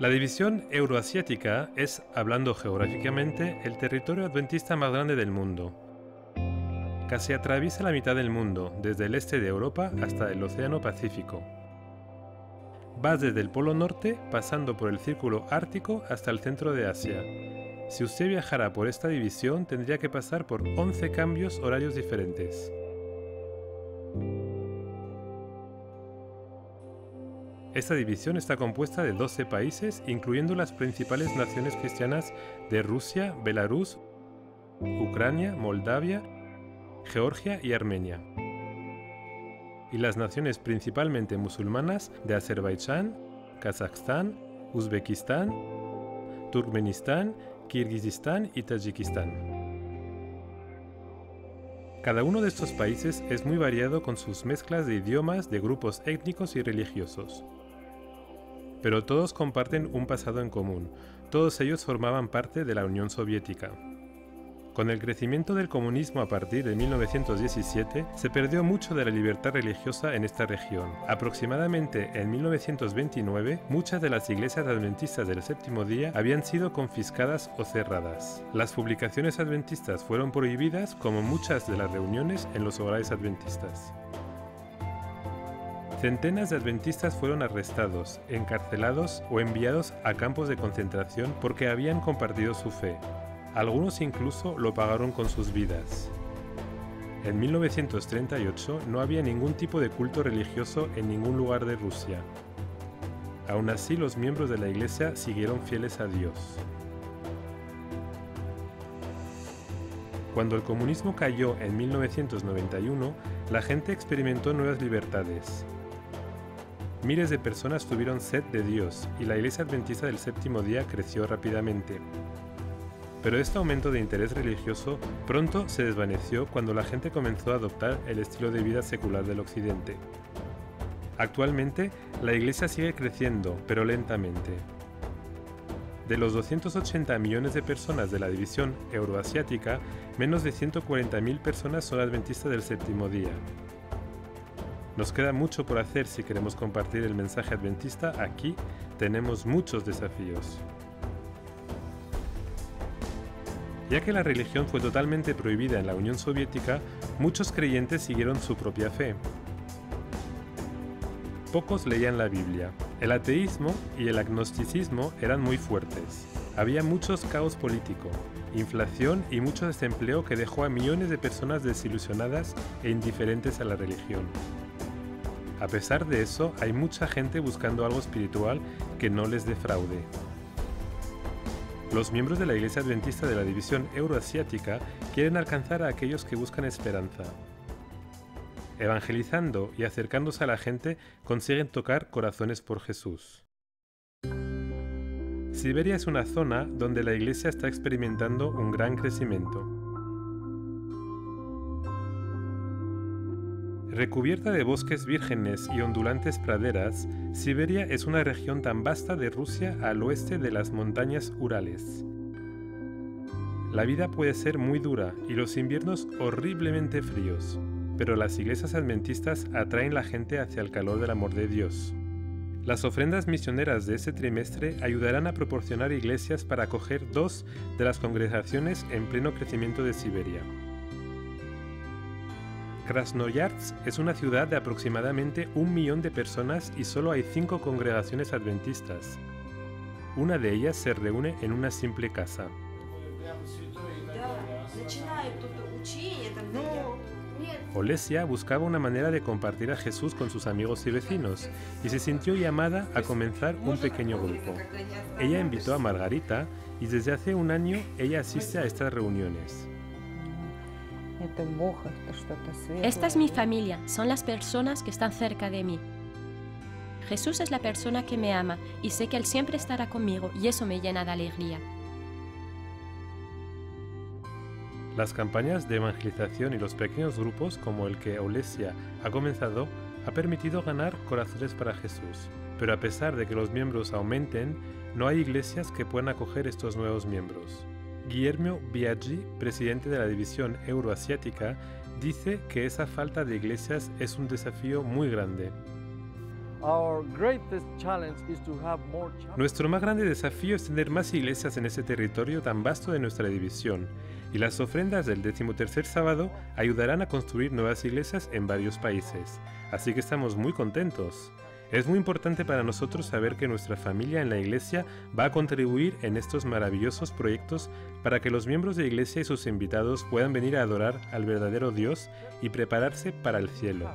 La división euroasiática es, hablando geográficamente, el territorio adventista más grande del mundo. Casi atraviesa la mitad del mundo, desde el este de Europa hasta el Océano Pacífico. Va desde el Polo Norte, pasando por el Círculo Ártico hasta el centro de Asia. Si usted viajara por esta división, tendría que pasar por 11 cambios horarios diferentes. Esta división está compuesta de 12 países, incluyendo las principales naciones cristianas de Rusia, Belarus, Ucrania, Moldavia, Georgia y Armenia. Y las naciones principalmente musulmanas de Azerbaiyán, Kazajstán, Uzbekistán, Turkmenistán, Kirguistán y Tayikistán. Cada uno de estos países es muy variado con sus mezclas de idiomas, de grupos étnicos y religiosos. Pero todos comparten un pasado en común. Todos ellos formaban parte de la Unión Soviética. Con el crecimiento del comunismo a partir de 1917, se perdió mucho de la libertad religiosa en esta región. Aproximadamente en 1929, muchas de las iglesias adventistas del séptimo día habían sido confiscadas o cerradas. Las publicaciones adventistas fueron prohibidas, como muchas de las reuniones en los hogares adventistas. Centenas de adventistas fueron arrestados, encarcelados o enviados a campos de concentración porque habían compartido su fe. Algunos incluso lo pagaron con sus vidas. En 1938 no había ningún tipo de culto religioso en ningún lugar de Rusia. Aún así, los miembros de la Iglesia siguieron fieles a Dios. Cuando el comunismo cayó en 1991, la gente experimentó nuevas libertades. Miles de personas tuvieron sed de Dios y la Iglesia Adventista del Séptimo Día creció rápidamente. Pero este aumento de interés religioso pronto se desvaneció cuando la gente comenzó a adoptar el estilo de vida secular del Occidente. Actualmente, la Iglesia sigue creciendo, pero lentamente. De los 280 millones de personas de la división euroasiática, menos de 140.000 personas son adventistas del séptimo día. Nos queda mucho por hacer si queremos compartir el mensaje adventista. Aquí tenemos muchos desafíos. Ya que la religión fue totalmente prohibida en la Unión Soviética, muchos creyentes siguieron su propia fe. Pocos leían la Biblia. El ateísmo y el agnosticismo eran muy fuertes. Había mucho caos político, inflación y mucho desempleo que dejó a millones de personas desilusionadas e indiferentes a la religión. A pesar de eso, hay mucha gente buscando algo espiritual que no les defraude. Los miembros de la Iglesia Adventista de la División Euroasiática quieren alcanzar a aquellos que buscan esperanza. Evangelizando y acercándose a la gente, consiguen tocar corazones por Jesús. Siberia es una zona donde la Iglesia está experimentando un gran crecimiento. Recubierta de bosques vírgenes y ondulantes praderas, Siberia es una región tan vasta de Rusia al oeste de las montañas Urales. La vida puede ser muy dura y los inviernos horriblemente fríos, pero las iglesias adventistas atraen la gente hacia el calor del amor de Dios. Las ofrendas misioneras de este trimestre ayudarán a proporcionar iglesias para acoger 2 de las congregaciones en pleno crecimiento de Siberia. Krasnoyarsk es una ciudad de aproximadamente 1 millón de personas y solo hay 5 congregaciones adventistas. Una de ellas se reúne en una simple casa. Olesia buscaba una manera de compartir a Jesús con sus amigos y vecinos y se sintió llamada a comenzar un pequeño grupo. Ella invitó a Margarita y desde hace 1 año ella asiste a estas reuniones. Esta es mi familia, son las personas que están cerca de mí. Jesús es la persona que me ama y sé que Él siempre estará conmigo y eso me llena de alegría. Las campañas de evangelización y los pequeños grupos como el que Olesia ha comenzado ha permitido ganar corazones para Jesús. Pero a pesar de que los miembros aumenten, no hay iglesias que puedan acoger estos nuevos miembros. Guillermo Biaggi, presidente de la División Euroasiática, dice que esa falta de iglesias es un desafío muy grande. Nuestro más grande desafío es tener más iglesias en ese territorio tan vasto de nuestra división, y las ofrendas del 13º sábado ayudarán a construir nuevas iglesias en varios países, así que estamos muy contentos. Es muy importante para nosotros saber que nuestra familia en la iglesia va a contribuir en estos maravillosos proyectos para que los miembros de iglesia y sus invitados puedan venir a adorar al verdadero Dios y prepararse para el cielo.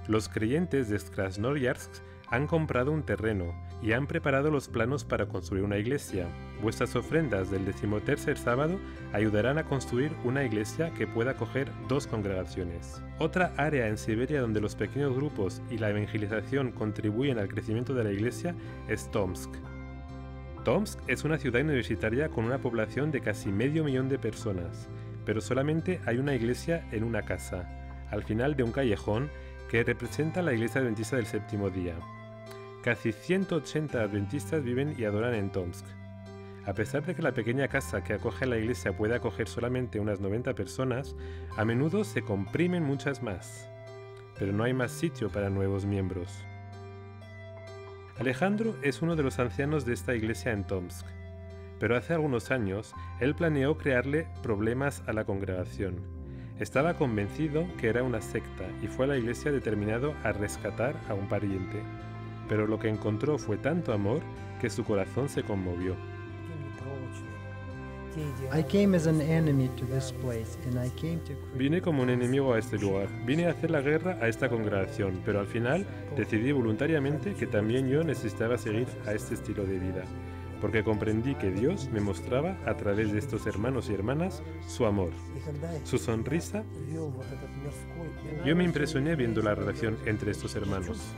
Los creyentes de Krasnoyarsk han comprado un terreno y han preparado los planos para construir una iglesia. Vuestras ofrendas del 13º sábado ayudarán a construir una iglesia que pueda acoger 2 congregaciones. Otra área en Siberia donde los pequeños grupos y la evangelización contribuyen al crecimiento de la iglesia es Tomsk. Tomsk es una ciudad universitaria con una población de casi 500.000 de personas, pero solamente hay una iglesia en una casa, al final de un callejón que representa la iglesia adventista del séptimo día. Casi 180 adventistas viven y adoran en Tomsk. A pesar de que la pequeña casa que acoge a la iglesia puede acoger solamente unas 90 personas, a menudo se comprimen muchas más, pero no hay más sitio para nuevos miembros. Alejandro es uno de los ancianos de esta iglesia en Tomsk, pero hace algunos años él planeó crearle problemas a la congregación. Estaba convencido que era una secta y fue a la iglesia determinado a rescatar a un pariente. Pero lo que encontró fue tanto amor que su corazón se conmovió. Vine como un enemigo a este lugar. Vine a hacer la guerra a esta congregación, pero al final decidí voluntariamente que también yo necesitaba seguir a este estilo de vida, porque comprendí que Dios me mostraba a través de estos hermanos y hermanas su amor, su sonrisa. Yo me impresioné viendo la relación entre estos hermanos.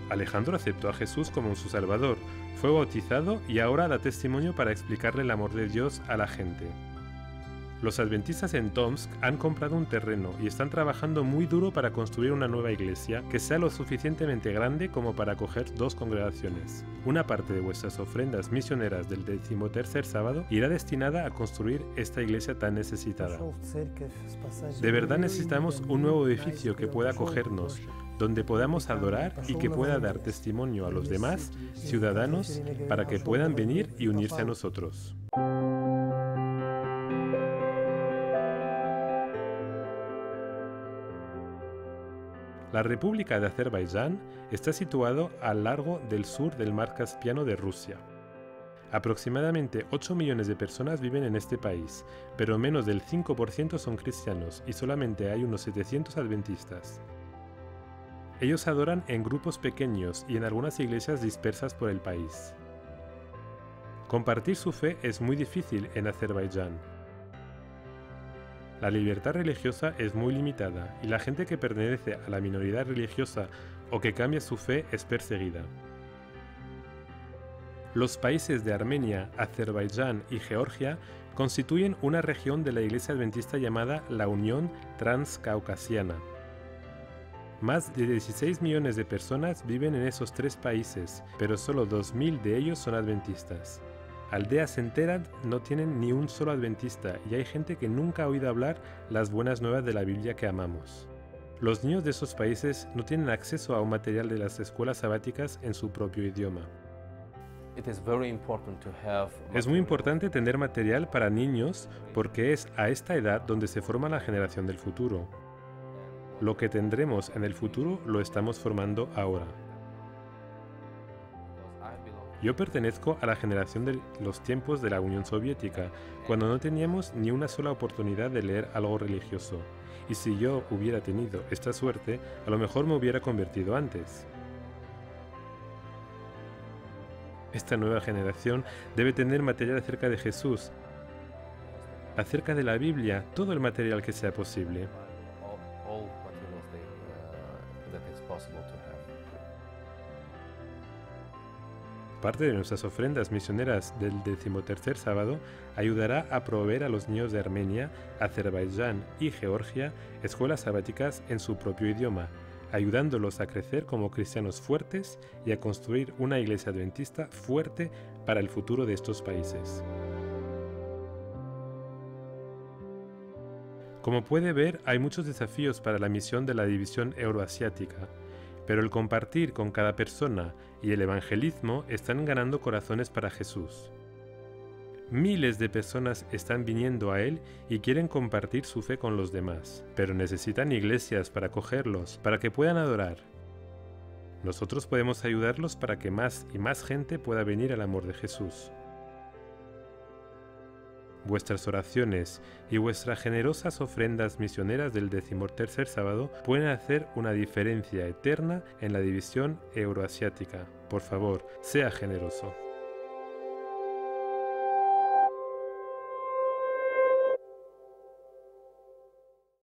Alejandro aceptó a Jesús como su Salvador, fue bautizado y ahora da testimonio para explicarle el amor de Dios a la gente. Los adventistas en Tomsk han comprado un terreno y están trabajando muy duro para construir una nueva iglesia que sea lo suficientemente grande como para acoger 2 congregaciones. Una parte de vuestras ofrendas misioneras del 13º sábado irá destinada a construir esta iglesia tan necesitada. De verdad necesitamos un nuevo edificio que pueda acogernos, donde podamos adorar y que pueda dar testimonio a los demás ciudadanos para que puedan venir y unirse a nosotros. La República de Azerbaiyán está situado al largo del sur del mar Caspiano de Rusia. Aproximadamente 8 millones de personas viven en este país, pero menos del 5% son cristianos y solamente hay unos 700 adventistas. Ellos adoran en grupos pequeños y en algunas iglesias dispersas por el país. Compartir su fe es muy difícil en Azerbaiyán. La libertad religiosa es muy limitada y la gente que pertenece a la minoría religiosa o que cambia su fe es perseguida. Los países de Armenia, Azerbaiyán y Georgia constituyen una región de la Iglesia Adventista llamada la Unión Transcaucasiana. Más de 16 millones de personas viven en esos 3 países, pero solo 2.000 de ellos son adventistas. Aldeas enteras no tienen ni un solo adventista y hay gente que nunca ha oído hablar las buenas nuevas de la Biblia que amamos. Los niños de esos países no tienen acceso a un material de las escuelas sabáticas en su propio idioma. Es muy importante tener material para niños porque es a esta edad donde se forma la generación del futuro. Lo que tendremos en el futuro lo estamos formando ahora. Yo pertenezco a la generación de los tiempos de la Unión Soviética, cuando no teníamos ni una sola oportunidad de leer algo religioso. Y si yo hubiera tenido esta suerte, a lo mejor me hubiera convertido antes. Esta nueva generación debe tener material acerca de Jesús, acerca de la Biblia, todo el material que sea posible. Parte de nuestras ofrendas misioneras del 13º sábado ayudará a proveer a los niños de Armenia, Azerbaiyán y Georgia escuelas sabáticas en su propio idioma, ayudándolos a crecer como cristianos fuertes y a construir una iglesia adventista fuerte para el futuro de estos países. Como puede ver, hay muchos desafíos para la misión de la división euroasiática, pero el compartir con cada persona y el evangelismo están ganando corazones para Jesús. Miles de personas están viniendo a Él y quieren compartir su fe con los demás, pero necesitan iglesias para acogerlos, para que puedan adorar. Nosotros podemos ayudarlos para que más y más gente pueda venir al amor de Jesús. Vuestras oraciones y vuestras generosas ofrendas misioneras del 13º sábado pueden hacer una diferencia eterna en la división euroasiática. Por favor, sea generoso.